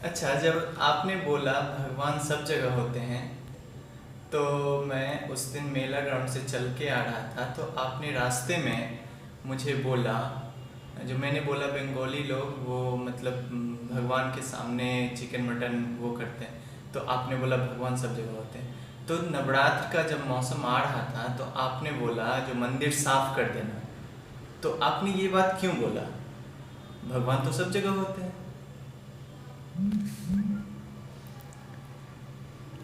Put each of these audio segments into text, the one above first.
अच्छा, जब आपने बोला भगवान सब जगह होते हैं, तो मैं उस दिन मेला ग्राउंड से चल के आ रहा था, तो आपने रास्ते में मुझे बोला, जो मैंने बोला बंगाली लोग वो मतलब भगवान के सामने चिकन मटन वो करते हैं, तो आपने बोला भगवान सब जगह होते हैं। तो नवरात्र का जब मौसम आ रहा था तो आपने बोला जो मंदिर साफ कर देना, तो आपने ये बात क्यों बोला? भगवान तो सब जगह होते हैं।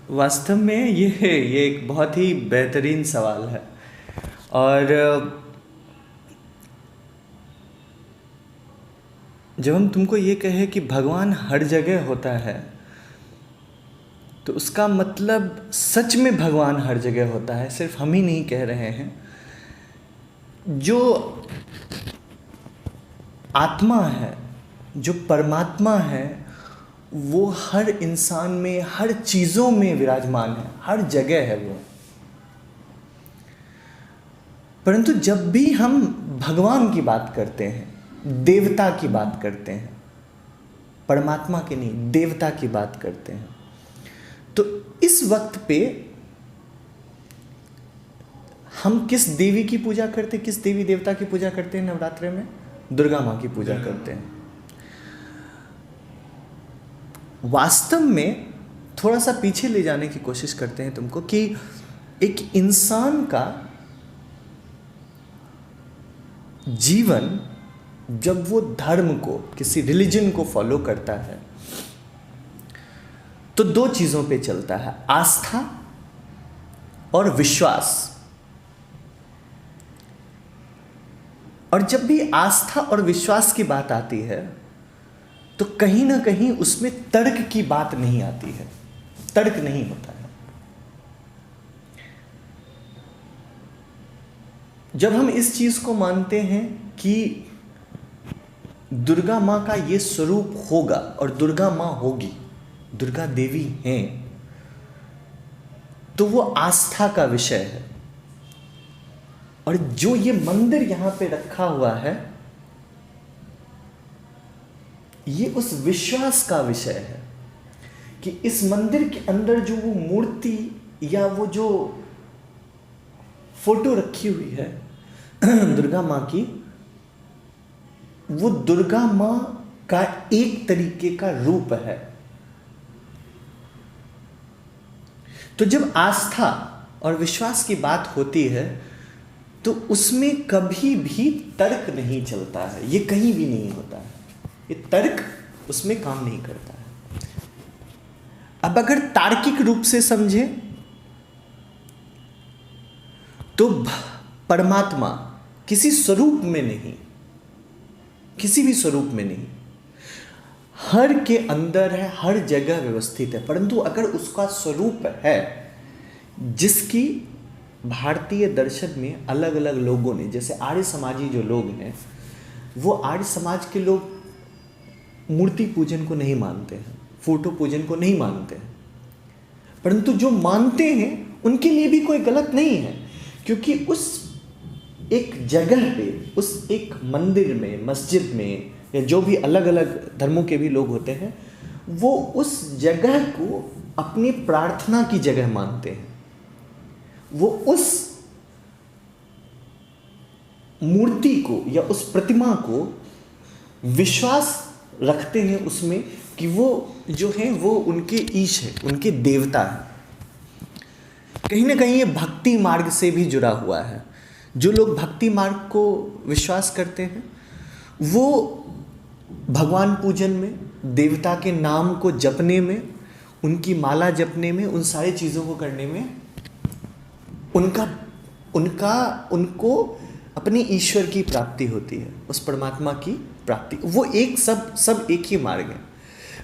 वास्तव में ये एक बहुत ही बेहतरीन सवाल है। और जब हम तुमको ये कहे कि भगवान हर जगह होता है, तो उसका मतलब सच में भगवान हर जगह होता है, सिर्फ हम ही नहीं कह रहे हैं। जो आत्मा है, जो परमात्मा है, वो हर इंसान में, हर चीज़ों में विराजमान है, हर जगह है वो। परंतु जब भी हम भगवान की बात करते हैं, देवता की बात करते हैं, परमात्मा की नहीं, देवता की बात करते हैं, तो इस वक्त पे हम किस देवी की पूजा करते हैं, किस देवी देवता की पूजा करते हैं नवरात्रि में? दुर्गा माँ की पूजा करते हैं। वास्तव में थोड़ा सा पीछे ले जाने की कोशिश करते हैं तुमको कि एक इंसान का जीवन जब वो धर्म को, किसी रिलीजन को फॉलो करता है, तो दो चीज़ों पे चलता है, आस्था और विश्वास। और जब भी आस्था और विश्वास की बात आती है तो कहीं ना कहीं उसमें तर्क की बात नहीं आती है, तर्क नहीं होता है। जब हम इस चीज को मानते हैं कि दुर्गा माँ का ये स्वरूप होगा और दुर्गा माँ होगी, दुर्गा देवी हैं, तो वो आस्था का विषय है। और जो ये मंदिर यहां पे रखा हुआ है, ये उस विश्वास का विषय है कि इस मंदिर के अंदर जो वो मूर्ति या वो जो फोटो रखी हुई है दुर्गा माँ की, वो दुर्गा माँ का एक तरीके का रूप है। तो जब आस्था और विश्वास की बात होती है तो उसमें कभी भी तर्क नहीं चलता है, ये कहीं भी नहीं होता है, ये तर्क उसमें काम नहीं करता है। अब अगर तार्किक रूप से समझे तो परमात्मा किसी स्वरूप में नहीं, किसी भी स्वरूप में नहीं, हर के अंदर है, हर जगह व्यवस्थित है। परंतु अगर उसका स्वरूप है जिसकी भारतीय दर्शन में अलग अलग लोगों ने, जैसे आर्य समाजी जो लोग हैं, वो आर्य समाज के लोग मूर्ति पूजन को नहीं मानते हैं, फोटो पूजन को नहीं मानते हैं। परंतु जो मानते हैं उनके लिए भी कोई गलत नहीं है, क्योंकि उस एक जगह पे, उस एक मंदिर में, मस्जिद में, या जो भी अलग अलग धर्मों के भी लोग होते हैं, वो उस जगह को अपनी प्रार्थना की जगह मानते हैं। वो उस मूर्ति को या उस प्रतिमा को विश्वास रखते हैं उसमें कि वो जो है वो उनके ईश है, उनके देवता है। कहीं ना कहीं ये भक्ति मार्ग से भी जुड़ा हुआ है। जो लोग भक्ति मार्ग को विश्वास करते हैं वो भगवान पूजन में, देवता के नाम को जपने में, उनकी माला जपने में, उन सारी चीज़ों को करने में उनको अपने ईश्वर की प्राप्ति होती है, उस परमात्मा की प्राप्ति। वो एक सब एक ही मार्ग है।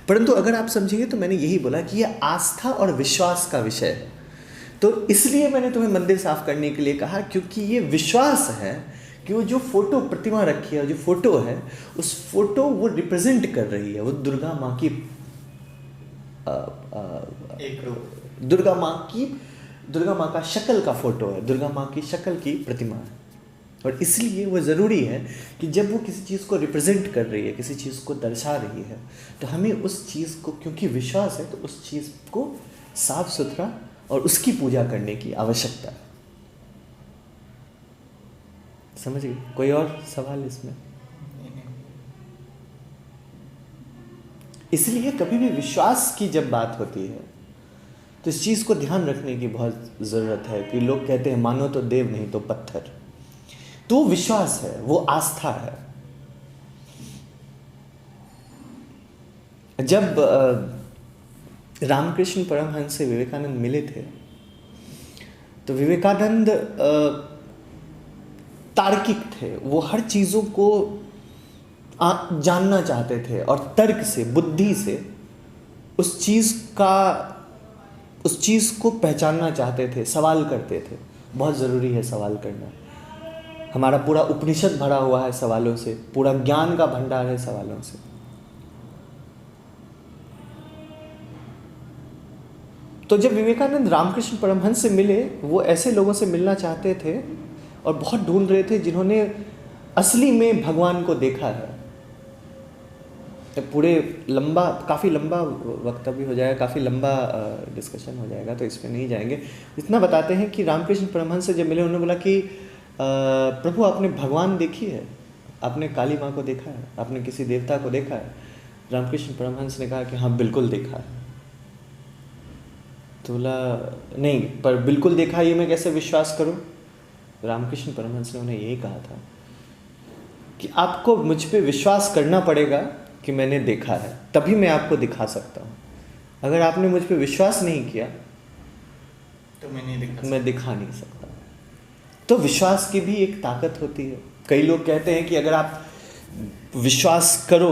परंतु अगर आप समझेंगे तो मैंने यही बोला कि यह आस्था और विश्वास का विषय है। तो इसलिए मैंने तुम्हें मंदिर साफ करने के लिए कहा, क्योंकि ये विश्वास है कि वो जो फोटो प्रतिमा रखी है, जो फोटो है, उस फोटो वो रिप्रेजेंट कर रही है, वो दुर्गा माँ की एक रूप, दुर्गा माँ का शक्ल का फोटो है, दुर्गा माँ की शक्ल की प्रतिमा है। और इसलिए वो ज़रूरी है कि जब वो किसी चीज़ को रिप्रेजेंट कर रही है, किसी चीज़ को दर्शा रही है, तो हमें उस चीज़ को, क्योंकि विश्वास है, तो उस चीज़ को साफ सुथरा और उसकी पूजा करने की आवश्यकता है। समझ गए? कोई और सवाल इसमें? इसलिए कभी भी विश्वास की जब बात होती है तो इस चीज़ को ध्यान रखने की बहुत ज़रूरत है कि लोग कहते हैं मानो तो देव नहीं तो पत्थर। तो विश्वास है, वो आस्था है। जब रामकृष्ण परमहंस से विवेकानंद मिले थे तो विवेकानंद तार्किक थे, वो हर चीज़ों को जानना चाहते थे और तर्क से, बुद्धि से उस चीज़ को पहचानना चाहते थे, सवाल करते थे। बहुत ज़रूरी है सवाल करना। हमारा पूरा उपनिषद भरा हुआ है सवालों से, पूरा ज्ञान का भंडार है सवालों से। तो जब विवेकानंद रामकृष्ण परमहंस से मिले, वो ऐसे लोगों से मिलना चाहते थे और बहुत ढूंढ रहे थे जिन्होंने असली में भगवान को देखा है। काफ़ी लंबा वक्तव्य हो जाएगा, काफ़ी लंबा डिस्कशन हो जाएगा, तो इसमें नहीं जाएंगे। इतना बताते हैं कि रामकृष्ण परमहंस से जब मिले, उन्होंने बोला कि प्रभु आपने भगवान देखी है, आपने काली माँ को देखा है, आपने किसी देवता को देखा है? रामकृष्ण परमहंस ने कहा कि हाँ बिल्कुल देखा है। तो बोला नहीं, पर बिल्कुल देखा ये मैं कैसे विश्वास करूं? रामकृष्ण परमहंस ने उन्हें यही कहा था कि आपको मुझ पे विश्वास करना पड़ेगा कि मैंने देखा है, तभी मैं आपको दिखा सकता हूँ। अगर आपने मुझ पे विश्वास नहीं किया तो मैं दिखा नहीं सकता। तो विश्वास की भी एक ताकत होती है। कई लोग कहते हैं कि अगर आप विश्वास करो,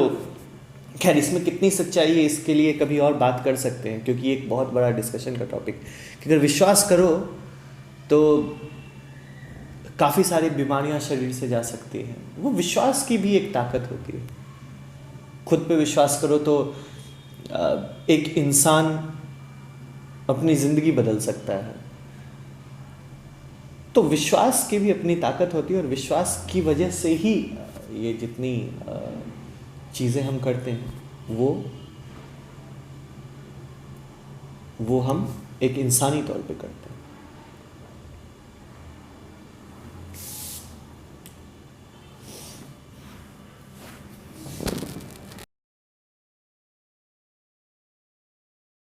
खैर इसमें कितनी सच्चाई है इसके लिए कभी और बात कर सकते हैं, क्योंकि ये एक बहुत बड़ा डिस्कशन का टॉपिक, कि अगर विश्वास करो तो काफ़ी सारी बीमारियां शरीर से जा सकती हैं। वो विश्वास की भी एक ताकत होती है। खुद पे विश्वास करो तो एक इंसान अपनी ज़िंदगी बदल सकता है। तो विश्वास की भी अपनी ताकत होती है, और विश्वास की वजह से ही ये जितनी चीज़ें हम करते हैं वो हम एक इंसानी तौर पे करते हैं।